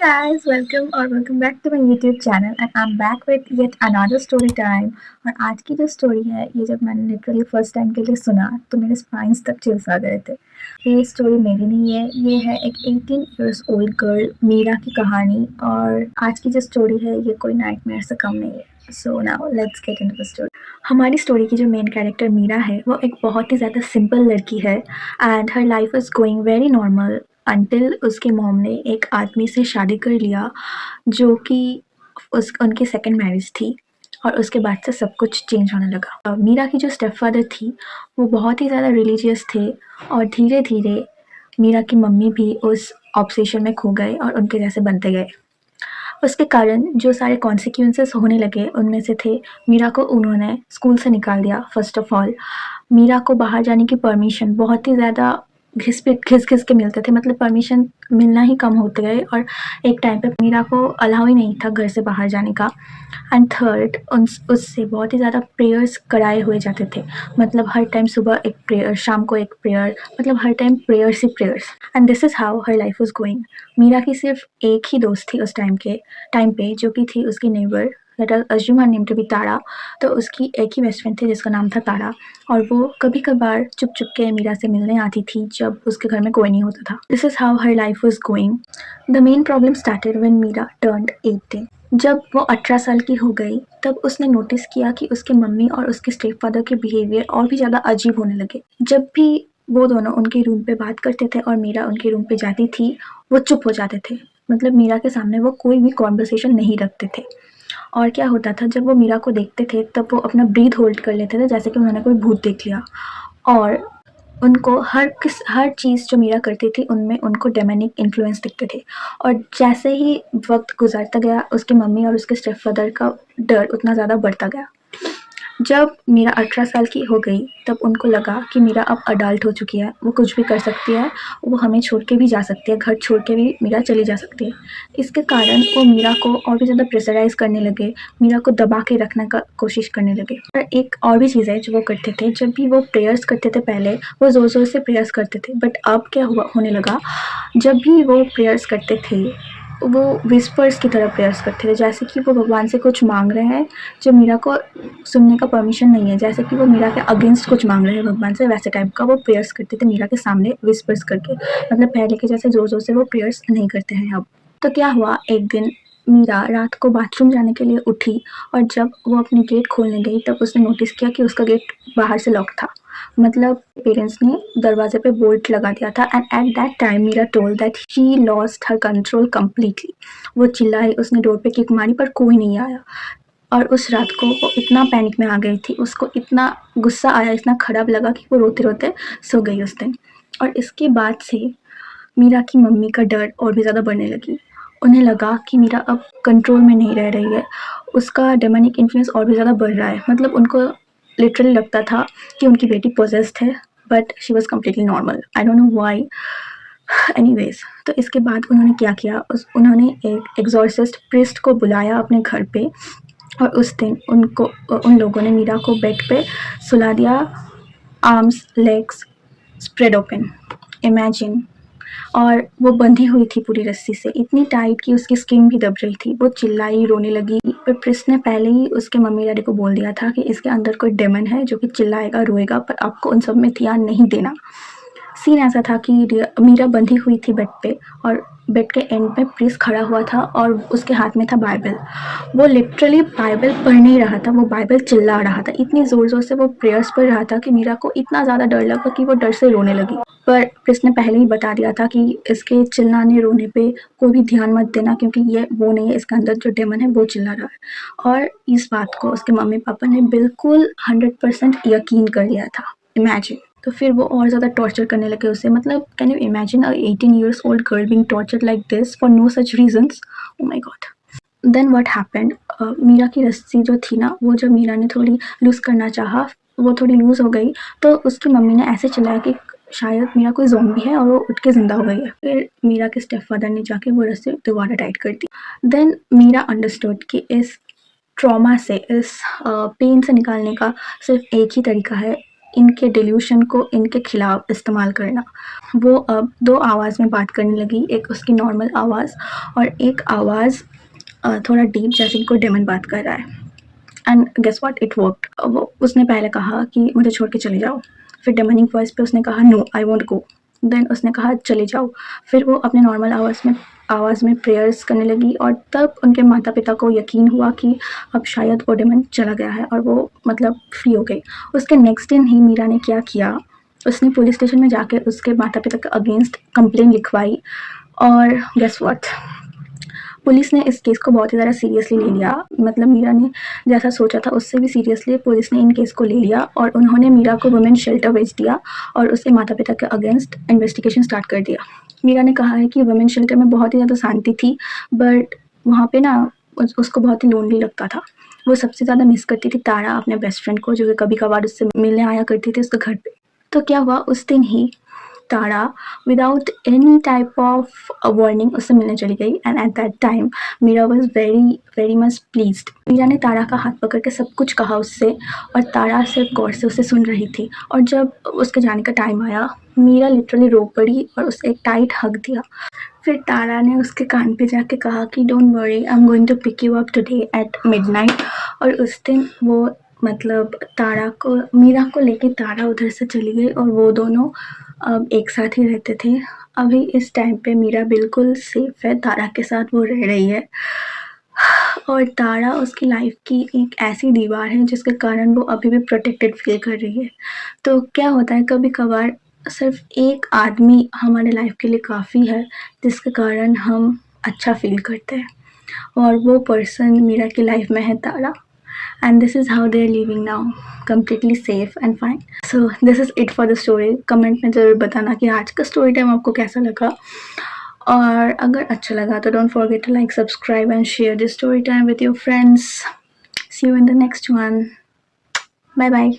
guys, welcome back to my YouTube channel and I'm back with yet another story time। और आज की जो story है ये जब मैंने लिटरली फर्स्ट टाइम के लिए सुना तो मेरे स्पाइंस तक चिल्स आ गए थे। ये स्टोरी मेरी नहीं है, ये है एक 18 इयर्स ओल्ड गर्ल मीरा की कहानी। और आज की जो स्टोरी है ये कोई नाइटमेयर से कम नहीं है। So now let's get into the story. हमारी स्टोरी की जो मेन कैरेक्टर मीरा है वो एक बहुत ही ज़्यादा सिंपल लड़की है and her life is going very normal until उसके मॉम ने एक आदमी से शादी कर लिया जो कि उनकी सेकंड मैरिज थी। और उसके बाद से सब कुछ चेंज होने लगा। मीरा की जो स्टेप फादर थी वो बहुत ही ज़्यादा रिलीजियस थे और धीरे धीरे मीरा की मम्मी भी उस ऑब्सेशन में खो गए और उनके जैसे बनते गए। उसके कारण जो सारे कॉन्सिक्वेंसेस होने लगे उनमें से थे मीरा को उन्होंने स्कूल से निकाल दिया। फर्स्ट ऑफ ऑल मीरा को बाहर जाने की परमिशन बहुत ही ज़्यादा घिस घिस के मिलते थे, मतलब परमिशन मिलना ही कम होते गए और एक टाइम पे मीरा को अलाउ ही नहीं था घर से बाहर जाने का। एंड थर्ड उससे बहुत ही ज़्यादा प्रेयर्स कराए हुए जाते थे, मतलब हर टाइम सुबह एक प्रेयर, शाम को एक प्रेयर, मतलब हर टाइम प्रेयर्स ही prayers. And this is how her life was going. Meera की सिर्फ एक ही दोस्त थी उस टाइम पे जो कि थी उसकी neighbour, let us assume her name to be Tara. तो उसकी एक ही बेस्ट फ्रेंड थी जिसका नाम था तारा और वो कभी कभार चुप चुप के मीरा से मिलने आती थी जब उसके घर में कोई नहीं होता था। This is how her life was going. The main problem started when Meera turned 18। जब वो 18 साल की हो गई तब उसने नोटिस किया कि उसके मम्मी और उसके स्टेप फादर के बिहेवियर और भी ज़्यादा अजीब होने लगे। जब भी वो दोनों उनके रूम पे बात करते थे और मीरा उनके रूम पे जाती थी वो चुप हो जाते थे, मतलब मीरा के सामने वो कोई भी कॉन्वर्सेशन नहीं रखते थे। और क्या होता था, जब वो मीरा को देखते थे तब वो अपना ब्रीथ होल्ड कर लेते थे जैसे कि उन्होंने कोई भूत देख लिया। और उनको हर चीज़ जो मीरा करती थी उनमें उनको डेमोनिक इन्फ्लुएंस दिखते थे। और जैसे ही वक्त गुजरता गया उसके मम्मी और उसके स्टेप फादर का डर उतना ज़्यादा बढ़ता गया। जब मीरा 18 साल की हो गई तब उनको लगा कि मीरा अब अडल्ट हो चुकी है, वो कुछ भी कर सकती है, वो हमें छोड़ के भी जा सकती है, घर छोड़ के भी मीरा चली जा सकती है। इसके कारण वो मीरा को और भी ज़्यादा प्रेशराइज़ करने लगे, मीरा को दबा के रखने का कोशिश करने लगे। और एक और भी चीज़ है जो वो करते थे, जब भी वो प्रेयर्स करते थे पहले वो ज़ोर-ज़ोर से प्रेयर्स करते थे, बट अब क्या होने लगा, जब भी वो प्रेयर्स करते थे वो विस्पर्स की तरह प्रेयर्स करते थे, जैसे कि वो भगवान से कुछ मांग रहे हैं जो मीरा को सुनने का परमिशन नहीं है, जैसे कि वो मीरा के अगेंस्ट कुछ मांग रहे हैं भगवान से, वैसे टाइप का वो प्रेयर्स करते थे मीरा के सामने विस्पर्स करके। मतलब पहले के जैसे ज़ोर ज़ोर से वो प्रेयर्स नहीं करते हैं अब। तो क्या हुआ, एक दिन मीरा रात को बाथरूम जाने के लिए उठी और जब वो अपनी गेट खोलने गई तब उसने नोटिस किया कि उसका गेट बाहर से लॉक था, मतलब पेरेंट्स ने दरवाजे पे बोल्ट लगा दिया था। And at that time Meera told that she lost her control completely. वो चिल्लाई, उसने डोर पे किक मारी पर कोई नहीं आया। और उस रात को वो इतना पैनिक में आ गई थी, उसको इतना गुस्सा आया, इतना खराब लगा कि वो रोते रोते सो गई उस दिन। और इसके बाद से मीरा की मम्मी का डर और भी ज़्यादा बढ़ने लगी। उन्हें लगा कि मीरा अब कंट्रोल में नहीं रह रही है, उसका डेमोनिक इन्फ्लुएंस और भी ज़्यादा बढ़ रहा है। मतलब उनको लिटरली लगता था कि उनकी बेटी पोजेस्ड है, but she was completely normal. I don't know why. Anyways, तो इसके बाद उन्होंने क्या किया, उन्होंने एक एग्जॉर्सिस्ट प्रिस्ट को बुलाया अपने घर पे और उस दिन उन लोगों ने मीरा को बेड पे सुला दिया, arms legs spread open, imagine. और वो बंधी हुई थी पूरी रस्सी से, इतनी टाइट कि उसकी स्किन भी दब रही थी। वो चिल्लाई, रोने लगी, पर प्रिस्ट ने पहले ही उसके मम्मी डैडी को बोल दिया था कि इसके अंदर कोई डेमन है जो कि चिल्लाएगा, रोएगा, पर आपको उन सब में ध्यान नहीं देना। सीन ऐसा था कि मीरा बंधी हुई थी बेड पे और बेड के एंड पे प्रिस्ट खड़ा हुआ था और उसके हाथ में था बाइबल। वो लिटरली बाइबल पढ़ नहीं रहा था, वो बाइबल चिल्ला रहा था, इतनी ज़ोर ज़ोर से वो प्रेयर्स पढ़ रहा था कि मीरा को इतना ज़्यादा डर लगा कि वो डर से रोने लगी। पर प्रिस्ट ने पहले ही बता दिया था कि इसके चिल्लाने रोने पे कोई भी ध्यान मत देना क्योंकि ये वो नहीं है, इसके अंदर जो डेमन है वो चिल्ला रहा है। और इस बात को उसके मम्मी पापा ने बिल्कुल 100% यकीन कर लिया था। इमेजिन। तो फिर वो और ज़्यादा टॉर्चर करने लगे उसे, मतलब can you imagine a 18 years old girl being tortured like this for no such reasons? Oh my god. Then what happened, Meera की रस्सी जो थी ना, वो जब मीरा ने थोड़ी लूज़ करना चाहा, वो थोड़ी लूज़ हो गई तो उसकी मम्मी ने ऐसे चिल्लाया कि शायद मीरा कोई ज़ॉम्बी है और वो उठ के ज़िंदा हो गई है। फिर मीरा के स्टेप फादर ने जाके वो रस्सी दोबारा टाइट कर दी। देन मीरा अंडरस्टूड कि इस ट्रॉमा से, इस पेन से निकालने का सिर्फ एक ही तरीका है, इनके डिल्यूशन को इनके खिलाफ इस्तेमाल करना। वो अब 2 आवाज़ में बात करने लगी, एक उसकी नॉर्मल आवाज़ और एक आवाज़ थोड़ा डीप जैसे कि कोई डेमन बात कर रहा है। And guess what, it worked. वो उसने पहले कहा कि मुझे छोड़ के चले जाओ, फिर डेमनिक वॉइस पे उसने कहा no I won't go, then उसने कहा चले जाओ, फिर वो अपने नॉर्मल आवाज़ में प्रेयर्स करने लगी और तब उनके माता पिता को यकीन हुआ कि अब शायद वो डेमन चला गया है और वो मतलब फ्री हो गई। उसके नेक्स्ट दिन ही मीरा ने क्या किया, उसने पुलिस स्टेशन में जाके उसके माता पिता के अगेंस्ट कंप्लेन लिखवाई और गेस व्हाट, पुलिस ने इस केस को बहुत ही ज़्यादा सीरियसली ले लिया। मतलब मीरा ने जैसा सोचा था उससे भी सीरियसली पुलिस ने इन केस को ले लिया और उन्होंने मीरा को वुमेन शेल्टर भेज दिया और उसके माता पिता के अगेंस्ट इन्वेस्टिगेशन स्टार्ट कर दिया। मीरा ने कहा है कि वुमेन शेल्टर में बहुत ही ज़्यादा शांति थी, बट वहाँ पे ना उसको बहुत ही लोनली लगता था। वो सबसे ज़्यादा मिस करती थी तारा, अपने बेस्ट फ्रेंड को, जो कि कभी कभार उससे मिलने आया करती थी उसके घर पे। तो क्या हुआ, उस दिन ही Tara without any type of warning उससे मिलने चली गई and at that time Meera was very very much pleased. Meera ने तारा का हाथ पकड़ के सब कुछ कहा उससे और तारा सिर्फ गौर से उसे सुन रही थी। और जब उसके जाने का टाइम आया मीरा लिटरली रो पड़ी और उसे एक टाइट हग दिया। फिर तारा ने उसके कान पे जाके कहा कि don't worry, I am going to pick you up today at midnight. और उस दिन वो मतलब मीरा को लेके तारा उधर से चली गई और वो दोनों अब एक साथ ही रहते थे। अभी इस टाइम पे मीरा बिल्कुल सेफ है, तारा के साथ वो रह रही है और तारा उसकी लाइफ की एक ऐसी दीवार है जिसके कारण वो अभी भी प्रोटेक्टेड फील कर रही है। तो क्या होता है, कभी कभार सिर्फ एक आदमी हमारे लाइफ के लिए काफ़ी है जिसके कारण हम अच्छा फील करते हैं और वो पर्सन मीरा की लाइफ में है तारा। And this is how they're living now, completely safe and fine. So this is it for the story. Comment में ज़रूर बताना कि आज का स्टोरी टाइम आपको कैसा लगा और अगर अच्छा लगा तो don't forget to like, subscribe and share this story time with your friends. See you in the next one. Bye bye.